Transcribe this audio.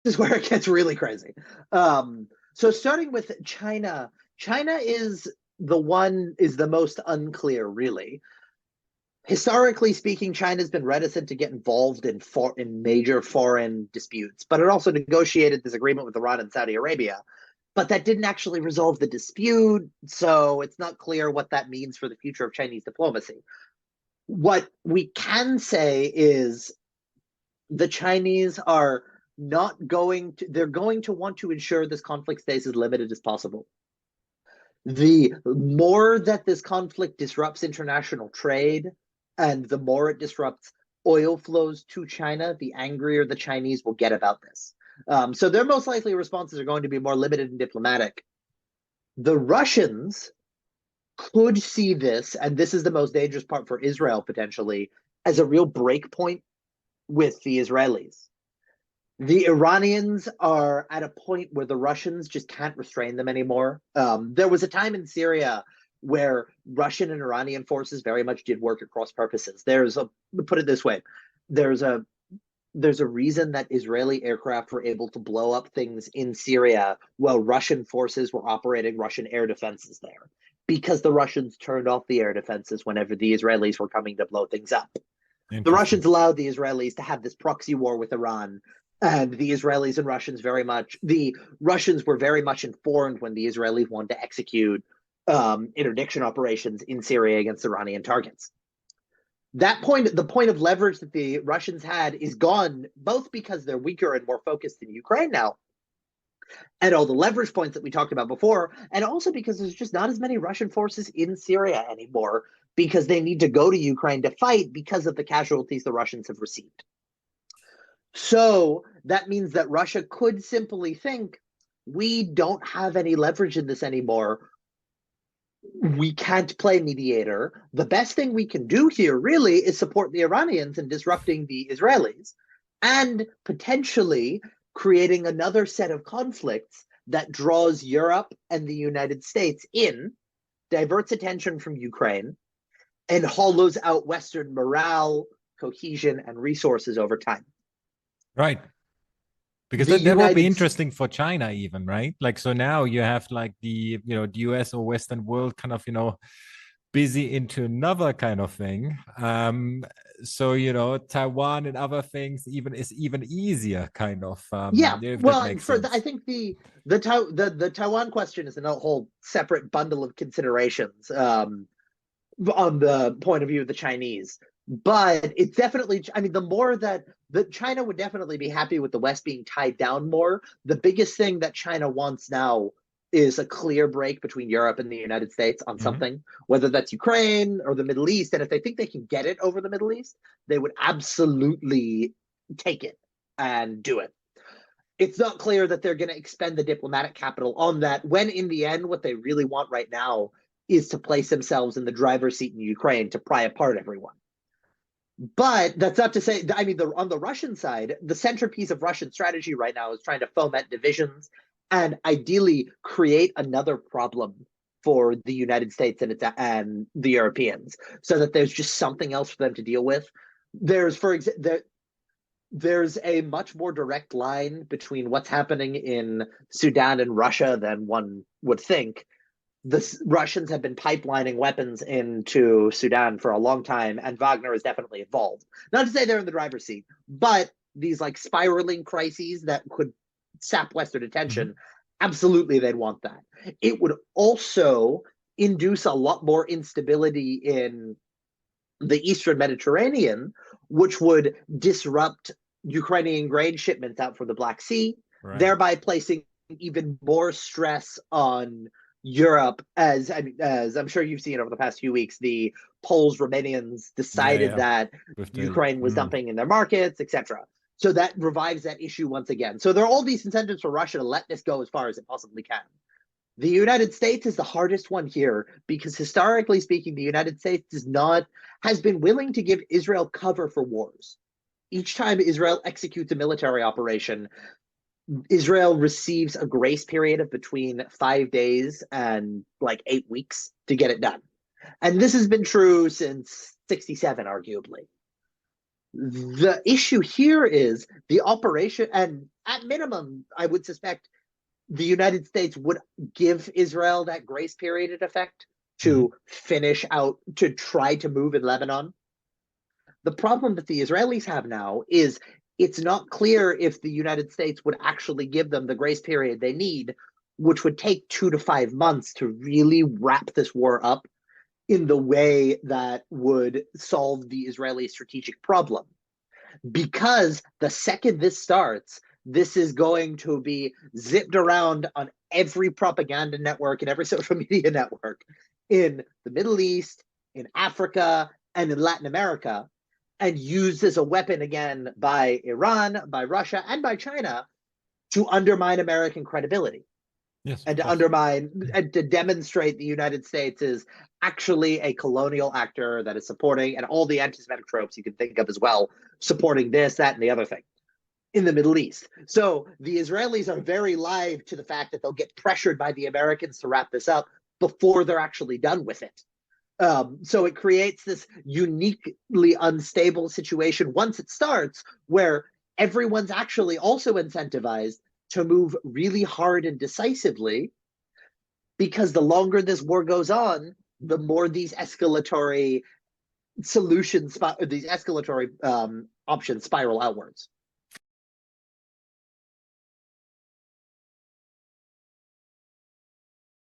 is where it gets really crazy. So starting with China, China is the most unclear, really. Historically speaking, China's been reticent to get involved in major foreign disputes, but it also negotiated this agreement with Iran and Saudi Arabia. But that didn't actually resolve the dispute, so it's not clear what that means for the future of Chinese diplomacy. What we can say is the Chinese are not going to, they're going to want to ensure this conflict stays as limited as possible. The more that this conflict disrupts international trade and the more it disrupts oil flows to China, the angrier the Chinese will get about this. So their most likely responses are going to be more limited and diplomatic. The Russians could see this, and this is the most dangerous part for Israel potentially, as a real breakpoint with the Israelis. The Iranians are at a point where the Russians just can't restrain them anymore. There was a time in Syria where Russian and Iranian forces very much did work at cross purposes. Put it this way, there's a reason that Israeli aircraft were able to blow up things in Syria while Russian forces were operating Russian air defenses there, because the Russians turned off the air defenses whenever the Israelis were coming to blow things up. The Russians allowed the Israelis to have this proxy war with Iran, and the Israelis and Russians the Russians were very much informed when the Israelis wanted to execute interdiction operations in Syria against Iranian targets. The point of leverage that the Russians had is gone, both because they're weaker and more focused in Ukraine now, and all the leverage points that we talked about before, and also because there's just not as many Russian forces in Syria anymore, because they need to go to Ukraine to fight because of the casualties the Russians have received. So that means that Russia could simply think, we don't have any leverage in this anymore. We can't play mediator. The best thing we can do here really is support the Iranians in disrupting the Israelis and potentially creating another set of conflicts that draws Europe and the United States in, diverts attention from Ukraine, and hollows out Western morale, cohesion, and resources over time. Right. Because that will be interesting for China even, right? Like, so now you have like the US or Western world kind of, busy into another kind of thing. So, Taiwan and other things is even easier kind of. Yeah, well, I think the Taiwan question is a whole separate bundle of considerations on the point of view of the Chinese. But it's definitely, the more that China would definitely be happy with the West being tied down more. The biggest thing that China wants now is a clear break between Europe and the United States on something, whether that's Ukraine or the Middle East. And if they think they can get it over the Middle East, they would absolutely take it and do it. It's not clear that they're going to expend the diplomatic capital on that, when in the end, what they really want right now is to place themselves in the driver's seat in Ukraine to pry apart everyone. But that's not to say, on the Russian side, the centerpiece of Russian strategy right now is trying to foment divisions and ideally create another problem for the United States and the Europeans, so that there's just something else for them to deal with. There's a much more direct line between what's happening in Sudan and Russia than one would think. The Russians have been pipelining weapons into Sudan for a long time, and Wagner is definitely involved. Not to say they're in the driver's seat, but these like spiraling crises that could sap Western attention, absolutely they'd want that. It would also induce a lot more instability in the Eastern Mediterranean, which would disrupt Ukrainian grain shipments out from the Black Sea, thereby placing even more stress on Europe, as I'm sure you've seen over the past few weeks. The Poles, Romanians decided that Ukraine was dumping in their markets, etc. So that revives that issue once again. So there are all these incentives for Russia to let this go as far as it possibly can. The United States is the hardest one here, because historically speaking, the United States has been willing to give Israel cover for wars. Each time Israel executes a military operation, Israel receives a grace period of between 5 days and like 8 weeks to get it done. And this has been true since 1967, arguably. The issue here is the operation, and at minimum, I would suspect the United States would give Israel that grace period effect to finish out, to try to move in Lebanon. The problem that the Israelis have now is it's not clear if the United States would actually give them the grace period they need, which would take 2 to 5 months to really wrap this war up in the way that would solve the Israeli strategic problem. Because the second this starts, this is going to be zipped around on every propaganda network and every social media network in the Middle East, in Africa, and in Latin America, and used as a weapon again by Iran, by Russia, and by China to undermine American credibility. Yes, and to undermine and to demonstrate the United States is actually a colonial actor that is supporting, and all the anti-Semitic tropes you can think of as well, supporting this, that, and the other thing in the Middle East. So the Israelis are very live to the fact that they'll get pressured by the Americans to wrap this up before they're actually done with it. So it creates this uniquely unstable situation once it starts, where everyone's actually also incentivized to move really hard and decisively, because the longer this war goes on, the more these escalatory solutions, these escalatory options spiral outwards.